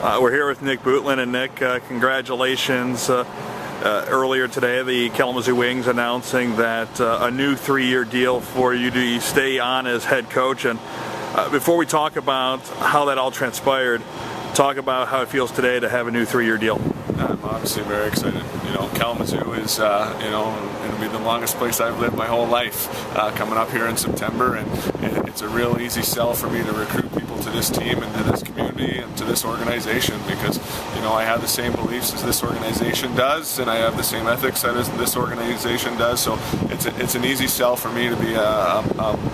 We're here with Nick Bootland, and Nick, congratulations. Earlier today, the Kalamazoo Wings announcing that a new 3-year deal for you to stay on as head coach. And before we talk about how that all transpired, talk about how it feels today to have a new 3-year deal. I'm obviously very excited. Kalamazoo is, it'll be the longest place I've lived my whole life. Coming up here in September, and it's a real easy sell for me to recruit people to this team and to this community and to this organization because, I have the same beliefs as this organization does, and I have the same ethics as this organization does. So it's an easy sell for me to be a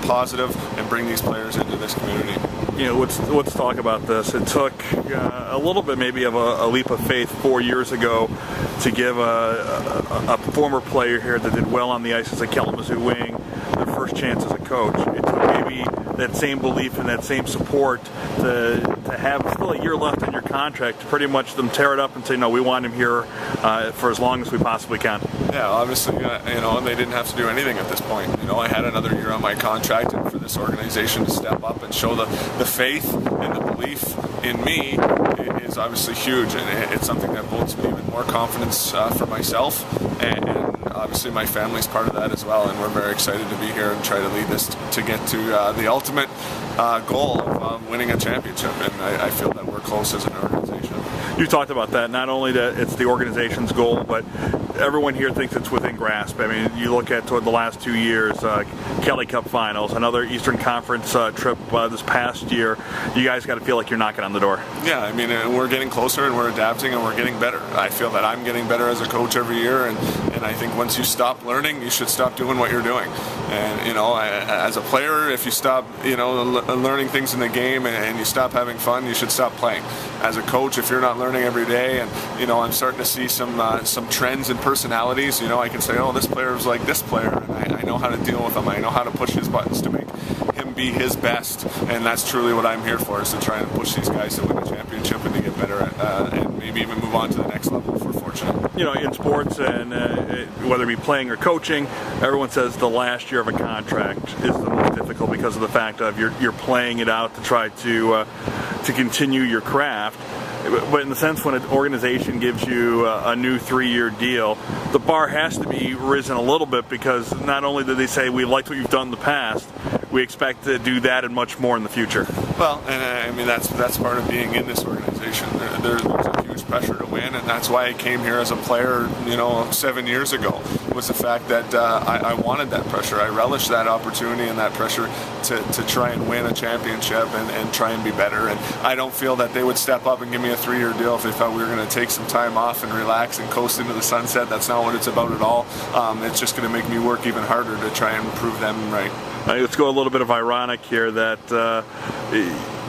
positive and bring these players into this community. Let's talk about this. It took a little bit maybe of a leap of faith 4 years ago to give a former player here that did well on the ice as a Kalamazoo Wing their first chance as a coach. It took maybe that same belief and that same support to have still a year left on your contract to pretty much them tear it up and say, no, we want him here for as long as we possibly can. Yeah, obviously, and they didn't have to do anything at this point. I had another year on my contract, and for this organization to step up and show the faith and the belief in me is obviously huge, and it's something that builds me even more confidence for myself, and obviously my family's part of that as well, and we're very excited to be here and try to lead this to get to the ultimate goal of winning a championship, and I feel that we're close as an organization. You talked about that, not only that it's the organization's goal, but everyone here thinks it's within grasp. I mean, you look at toward the last 2 years, Kelly Cup Finals, another Eastern Conference trip this past year. You guys got to feel like you're knocking on the door. Yeah, I mean, we're getting closer and we're adapting and we're getting better. I feel that I'm getting better as a coach every year, and I think once you stop learning, you should stop doing what you're doing. And, as a player, if you stop, learning things in the game and you stop having fun, you should stop playing. As a coach, if you're not learning every day, and, I'm starting to see some trends in personalities, I can say, oh, this player is like this player, and I know how to deal with him. I know how to push his buttons to make him be his best, and that's truly what I'm here for, is to try and push these guys to win a championship and to get better and maybe even move on to the next level if we're fortunate. In sports, and whether it be playing or coaching, everyone says the last year of a contract is the most difficult because of the fact of you're playing it out to try to continue your craft. But in the sense when an organization gives you a new 3-year deal, the bar has to be risen a little bit, because not only do they say we liked what you've done in the past, we expect to do that and much more in the future. Well, and I mean that's part of being in this organization. There's a huge pressure to win, and that's why I came here as a player, 7 years ago, was the fact that I wanted that pressure. I relished that opportunity and that pressure to try and win a championship and try and be better. And I don't feel that they would step up and give me a 3-year deal if they thought we were going to take some time off and relax and coast into the sunset. That's not what it's about at all. It's just going to make me work even harder to try and prove them right. Let's go a little bit of ironic here that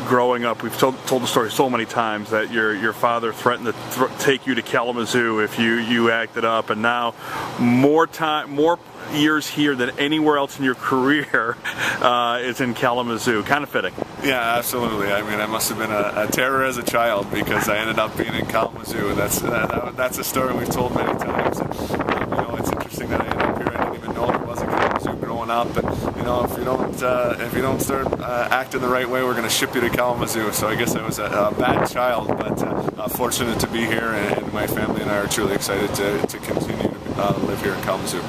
growing up, we've told the story so many times that your father threatened to take you to Kalamazoo if you acted up, and now more years here than anywhere else in your career is in Kalamazoo. Kind of fitting. Yeah, absolutely. I mean, I must have been a terror as a child because I ended up being in Kalamazoo, and that's a story we've told many times. And, it's interesting that I ended up here. I didn't even know there was a Kalamazoo growing up, and if you don't start acting the right way, we're going to ship you to Kalamazoo. So I guess I was a bad child, but fortunate to be here, and my family and I are truly excited to continue to live here in Kalamazoo.